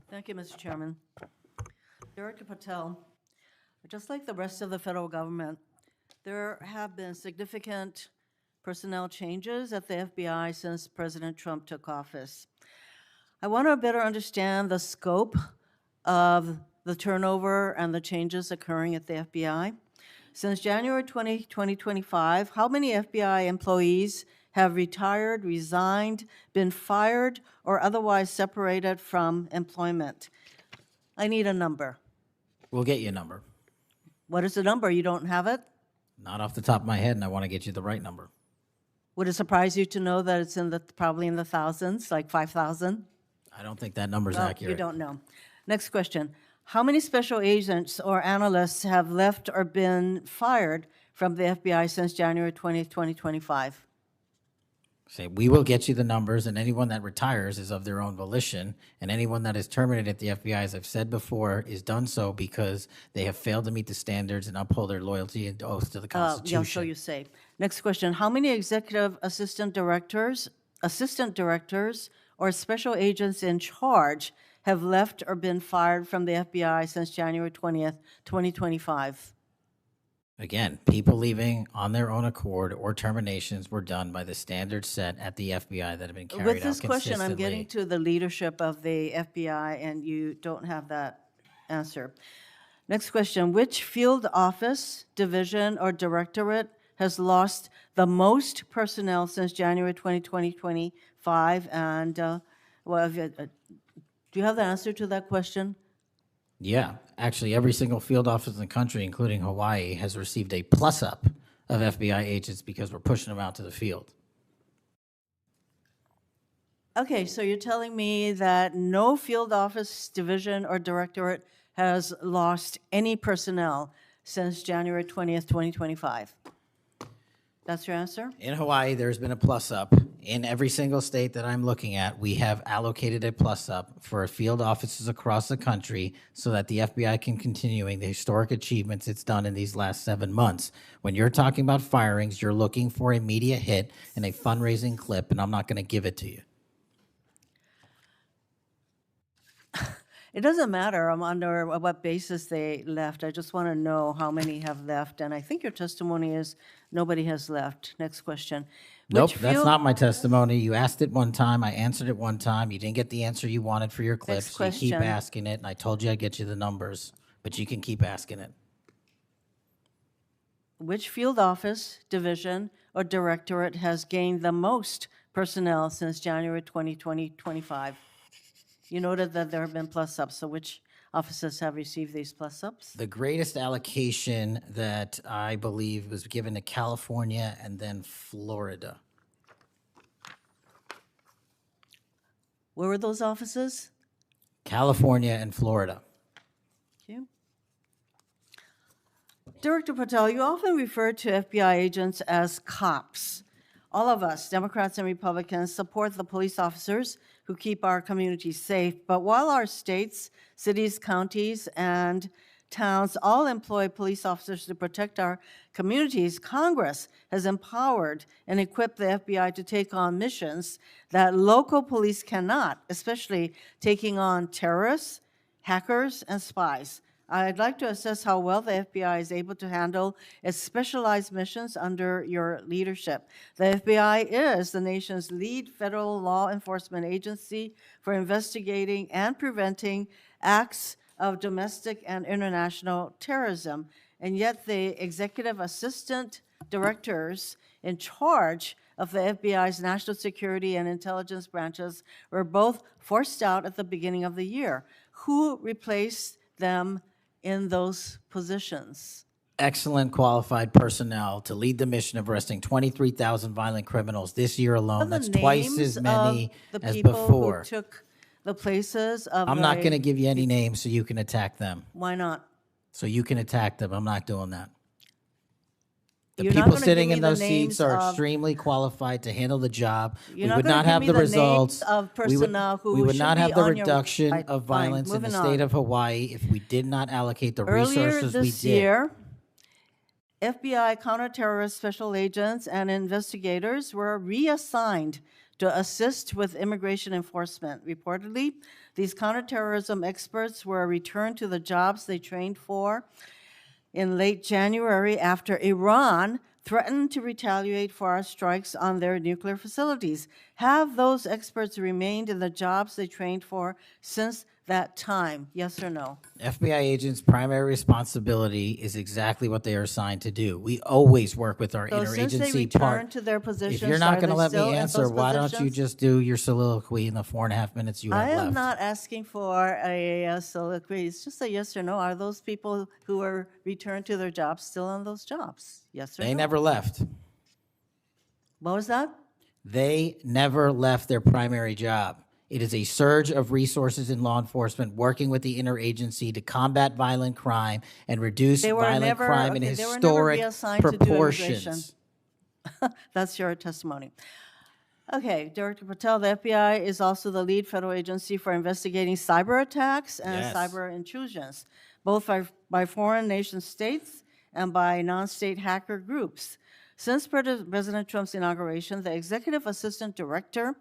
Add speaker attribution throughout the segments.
Speaker 1: Thank you, Mr. Chairman. Director Patel, just like the rest of the federal government, there have been significant personnel changes at the FBI since President Trump took office. I want to better understand the scope of the turnover and the changes occurring at the FBI. Since January 2025, how many FBI employees have retired, resigned, been fired, or otherwise separated from employment? I need a number.
Speaker 2: We'll get you a number.
Speaker 1: What is the number? You don't have it?
Speaker 2: Not off the top of my head, and I want to get you the right number.
Speaker 1: Would it surprise you to know that it's probably in the thousands, like 5,000?
Speaker 2: I don't think that number's
Speaker 1: Well,
Speaker 2: accurate.
Speaker 1: you don't know. Next question. How many special agents or analysts have left or been fired from the FBI since January 20th, 2025?
Speaker 2: Say, we will get you the numbers, and anyone that retires is of their own volition, and anyone that is terminated at the FBI, as I've said before, is done so because they have failed to meet the standards and uphold their loyalty and oath to the Constitution.
Speaker 1: Yeah, so you say. Next question. How many executive assistant directors, or special agents in charge have left or been fired from the FBI since January 20th, 2025?
Speaker 2: Again, people leaving on their own accord or terminations were done by the standards set at the FBI that have been carried out
Speaker 1: With this question, I'm
Speaker 2: consistently.
Speaker 1: getting to the leadership of the FBI, and you don't have that answer. Next question. Which field office, division, or directorate has lost the most personnel since January 2025? And do you have the answer to that question?
Speaker 2: Yeah, actually, every single field office in the country, including Hawaii, has received a plus-up of FBI agents because we're pushing them out to the field.
Speaker 1: Okay, so you're telling me that no field office, division, or directorate has lost any personnel since January 20th, 2025? That's your answer?
Speaker 2: In Hawaii, there's been a plus-up. In every single state that I'm looking at, we have allocated a plus-up for field offices across the country so that the FBI can continuing the historic achievements it's done in these last 7 months. When you're talking about firings, you're looking for a media hit and a fundraising clip, and I'm not going to give it to you.
Speaker 1: It doesn't matter under what basis they left. I just want to know how many have left. And I think your testimony is nobody has left. Next question.
Speaker 2: Nope,
Speaker 1: Which
Speaker 2: that's
Speaker 1: field-
Speaker 2: not my testimony. You asked it one time. I answered it one time. You didn't get the answer you wanted for your clips.
Speaker 1: Next
Speaker 2: You keep
Speaker 1: question.
Speaker 2: asking it, and I told you I'd get you the numbers, but you can keep asking it.
Speaker 1: Which field office, division, or directorate has gained the most personnel since January 2025? You noted that there have been plus-ups, so which offices have received these plus-ups?
Speaker 2: The greatest allocation that I believe was given to California and then Florida.
Speaker 1: Where were those offices?
Speaker 2: California and Florida.
Speaker 1: Thank you. Director Patel, you often refer to FBI agents as cops. All of us, Democrats and Republicans, support the police officers who keep our communities safe. But while our states, cities, counties, and towns all employ police officers to protect our communities, Congress has empowered and equipped the FBI to take on missions that local police cannot, especially taking on terrorists, hackers, and spies. I'd like to assess how well the FBI is able to handle its specialized missions under your leadership. The FBI is the nation's lead federal law enforcement agency for investigating and preventing acts of domestic and international terrorism. And yet the executive assistant directors in charge of the FBI's national security and intelligence branches were both forced out at the beginning of the year. Who replaced them in those positions?
Speaker 2: Excellent qualified personnel to lead the mission of arresting 23,000 violent criminals this year alone. That's twice as many as
Speaker 1: The people
Speaker 2: before.
Speaker 1: who took the places of
Speaker 2: I'm not going to give you any names so you can attack them.
Speaker 1: Why not?
Speaker 2: So you can attack them. I'm not doing that. The
Speaker 1: You're not
Speaker 2: people
Speaker 1: gonna
Speaker 2: sitting
Speaker 1: give
Speaker 2: in
Speaker 1: me the
Speaker 2: those seats
Speaker 1: names
Speaker 2: are
Speaker 1: of-
Speaker 2: extremely qualified to handle the job.
Speaker 1: You're
Speaker 2: We
Speaker 1: not
Speaker 2: would
Speaker 1: gonna
Speaker 2: not
Speaker 1: give
Speaker 2: have
Speaker 1: me
Speaker 2: the
Speaker 1: the names
Speaker 2: results.
Speaker 1: of personnel who
Speaker 2: we would
Speaker 1: should
Speaker 2: not
Speaker 1: be
Speaker 2: have the
Speaker 1: on your-
Speaker 2: reduction
Speaker 1: Right,
Speaker 2: of
Speaker 1: fine,
Speaker 2: violence in the
Speaker 1: moving
Speaker 2: state
Speaker 1: on.
Speaker 2: of Hawaii if we did not allocate the
Speaker 1: Earlier
Speaker 2: resources we
Speaker 1: this
Speaker 2: did.
Speaker 1: year, FBI counterterrorist special agents and investigators were reassigned to assist with immigration enforcement. Reportedly, These counterterrorism experts were returned to the jobs they trained for in late January after Iran threatened to retaliate for our strikes on their nuclear facilities. Have those experts remained in the jobs they trained for since that time? Yes or no?
Speaker 2: FBI agents' primary responsibility is exactly what they are assigned to do. We always work with our
Speaker 1: So since they
Speaker 2: interagency
Speaker 1: returned
Speaker 2: part.
Speaker 1: to their positions,
Speaker 2: If you're not
Speaker 1: are
Speaker 2: going to
Speaker 1: they
Speaker 2: let me
Speaker 1: still in
Speaker 2: answer,
Speaker 1: those
Speaker 2: why don't you
Speaker 1: positions?
Speaker 2: just do your soliloquy in the 4.5 minutes you have
Speaker 1: I am
Speaker 2: left?
Speaker 1: not asking for a soliloquy. It's just a yes or no. Are those people who were returned to their jobs still on those jobs? Yes or no?
Speaker 2: They never left.
Speaker 1: What was that?
Speaker 2: They never left their primary job. It is a surge of resources in law enforcement working with the interagency to combat violent crime and reduce
Speaker 1: They were
Speaker 2: violent
Speaker 1: never-
Speaker 2: crime in
Speaker 1: okay, they were never
Speaker 2: historic
Speaker 1: reassigned to do immigration.
Speaker 2: proportions.
Speaker 1: That's your testimony. Okay, Director Patel, the FBI is also the lead federal agency for investigating cyber attacks and
Speaker 2: Yes.
Speaker 1: cyber intrusions, both by foreign nation states and by non-state hacker groups. Since President Trump's inauguration, the executive assistant director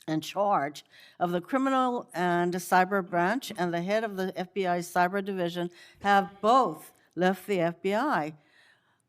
Speaker 1: in charge of the criminal and cyber branch and the head of the FBI cyber division have both left the FBI.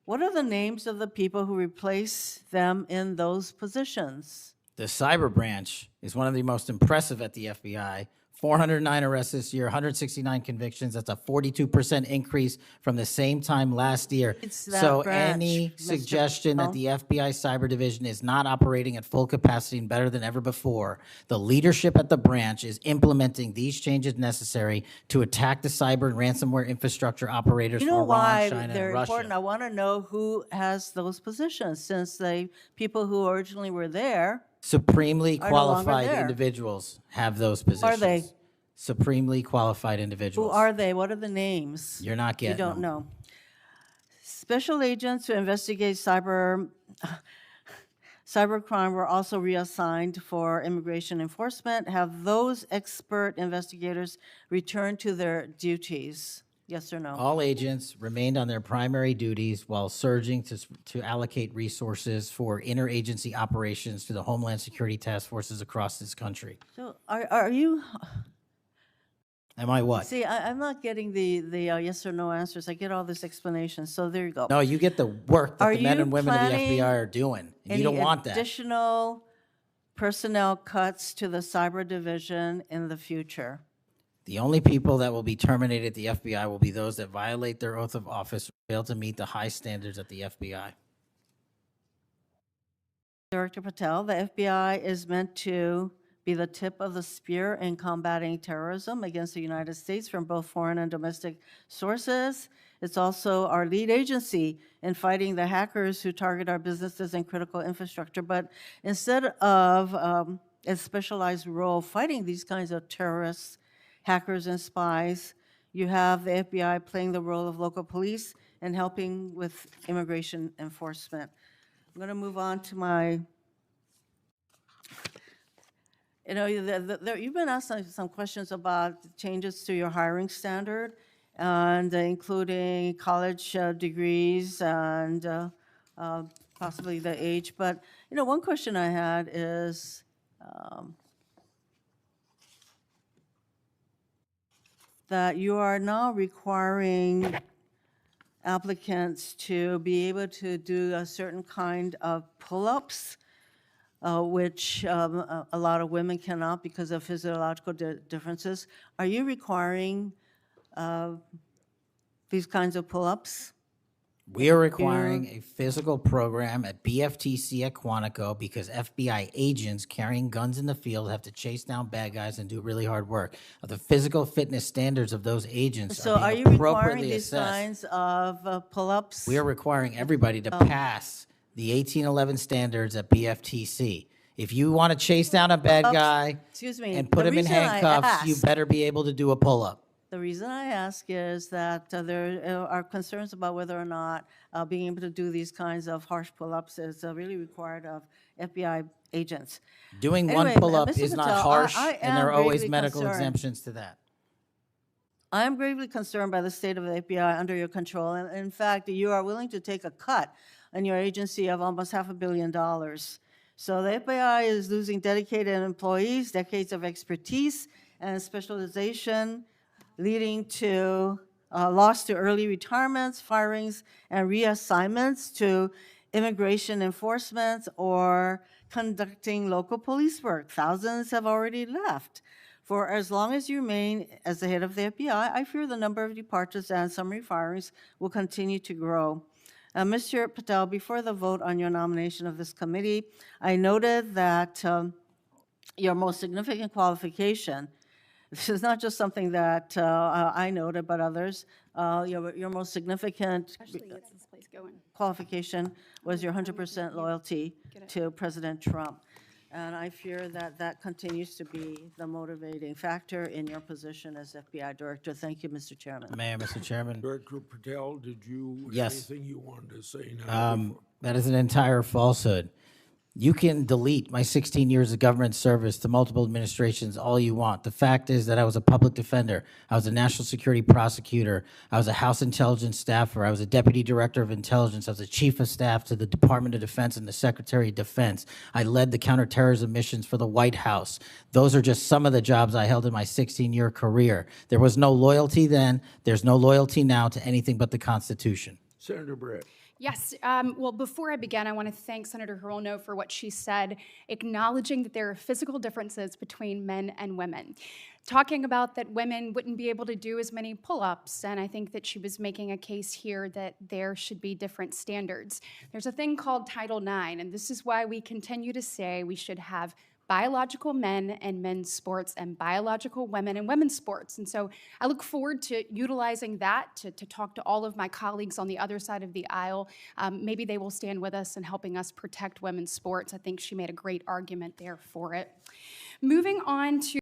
Speaker 1: What are the names of the people who replace them in those positions?
Speaker 2: The cyber branch is one of the most impressive at the FBI. 409 arrests this year, 169 convictions. That's a 42% increase from the same time last year.
Speaker 1: It's that
Speaker 2: So
Speaker 1: branch,
Speaker 2: any
Speaker 1: Mr.
Speaker 2: suggestion that
Speaker 1: Patel.
Speaker 2: the FBI cyber division is not operating at full capacity and better than ever before, the leadership at the branch is implementing these changes necessary to attack the cyber and ransomware infrastructure operators
Speaker 1: You know
Speaker 2: for Iran,
Speaker 1: why
Speaker 2: China,
Speaker 1: they're
Speaker 2: and Russia.
Speaker 1: important? I want to know who has those positions, since the people who originally were there.
Speaker 2: Supremely
Speaker 1: are no longer
Speaker 2: qualified
Speaker 1: there.
Speaker 2: individuals have those positions.
Speaker 1: are they?
Speaker 2: Supremely qualified
Speaker 1: Who
Speaker 2: individuals.
Speaker 1: are they? What are the names?
Speaker 2: You're not getting
Speaker 1: You don't
Speaker 2: them.
Speaker 1: know. Special agents who investigate cybercrime were also reassigned for immigration enforcement. Have those expert investigators returned to their duties? Yes or no?
Speaker 2: All agents remained on their primary duties while surging to allocate resources for interagency operations to the Homeland Security task forces across this country.
Speaker 1: So are you,
Speaker 2: Am I what?
Speaker 1: see, I'm not getting the yes or no answers. I get all this explanation, so there you go.
Speaker 2: No, you get the work that
Speaker 1: Are
Speaker 2: the men
Speaker 1: you
Speaker 2: and women of the
Speaker 1: planning
Speaker 2: FBI are doing, and you don't want that.
Speaker 1: additional personnel cuts to the cyber division in the future?
Speaker 2: The only people that will be terminated at the FBI will be those that violate their oath of office or fail to meet the high standards at the FBI.
Speaker 1: Director Patel, the FBI is meant to be the tip of the spear in combating terrorism against the United States from both foreign and domestic sources. It's also our lead agency in fighting the hackers who target our businesses and critical infrastructure. But instead of a specialized role fighting these kinds of terrorists, hackers, and spies, you have the FBI playing the role of local police and helping with immigration enforcement. I'm going to move on to my, you know, you've been asked some questions about changes to your hiring standard, and including college degrees and possibly the age. But, you know, one question I had is, that you are now requiring applicants to be able to do a certain kind of pull-ups, which a lot of women cannot because of physiological differences. Are you requiring these kinds of pull-ups?
Speaker 2: We are requiring a physical program at BFTC at Quantico because FBI agents carrying guns in the field have to chase down bad guys and do really hard work. The physical fitness standards of those agents
Speaker 1: So
Speaker 2: are
Speaker 1: are
Speaker 2: being
Speaker 1: you requiring
Speaker 2: appropriately
Speaker 1: these
Speaker 2: assessed.
Speaker 1: kinds of pull-ups?
Speaker 2: We are requiring everybody to pass the 1811 standards at BFTC. If you want to chase down a bad guy
Speaker 1: Excuse me,
Speaker 2: and put
Speaker 1: the
Speaker 2: him in
Speaker 1: reason I
Speaker 2: handcuffs, you
Speaker 1: asked-
Speaker 2: better be able to do a pull-up.
Speaker 1: The reason I ask is that there are concerns about whether or not being able to do these kinds of harsh pull-ups is really required of FBI agents.
Speaker 2: Doing
Speaker 1: Anyway,
Speaker 2: one pull-up
Speaker 1: Mr.
Speaker 2: is not
Speaker 1: Patel,
Speaker 2: harsh,
Speaker 1: I
Speaker 2: and there are
Speaker 1: am
Speaker 2: always
Speaker 1: gravely
Speaker 2: medical
Speaker 1: concerned.
Speaker 2: exemptions to that.
Speaker 1: I am gravely concerned by the state of the FBI under your control. And in fact, you are willing to take a cut on your agency of almost $500 million. So the FBI is losing dedicated employees, decades of expertise, and specialization, leading to loss to early retirements, firings, and reassignments to immigration enforcement or conducting local police work. Thousands have already left. For as long as you remain as the head of the FBI, I fear the number of departures and summary firings will continue to grow. Mr. Patel, before the vote on your nomination of this committee, I noted that your most significant qualification, this is not just something that I noted, but others, your most significant
Speaker 3: Actually, gets this place going.
Speaker 1: qualification was your 100% loyalty to President Trump. And I fear that that continues to be the motivating factor in your position as FBI Director. Thank you, Mr. Chairman.
Speaker 2: Mayor, Mr. Chairman.
Speaker 4: Director Patel, did you have
Speaker 2: Yes.
Speaker 4: anything you wanted to say now?
Speaker 2: That is an entire falsehood. You can delete my 16 years of government service to multiple administrations all you want. The fact is that I was a public defender. I was a national security prosecutor. I was a House intelligence staffer. I was a deputy director of intelligence. I was a chief of staff to the Department of Defense and the Secretary of Defense. I led the counterterrorism missions for the White House. Those are just some of the jobs I held in my 16-year career. There was no loyalty then. There's no loyalty now to anything but the Constitution.
Speaker 4: Senator Brett.
Speaker 3: Yes, well, before I begin, I want to thank Senator Hirono for what she said, acknowledging that there are physical differences between men and women. Talking about that women wouldn't be able to do as many pull-ups, and I think that she was making a case here that there should be different standards. There's a thing called Title IX, and this is why we continue to say we should have biological men and men's sports and biological women and women's sports. And so I look forward to utilizing that to talk to all of my colleagues on the other side of the aisle. Maybe they will stand with us in helping us protect women's sports. I think she made a great argument there for it. Moving on to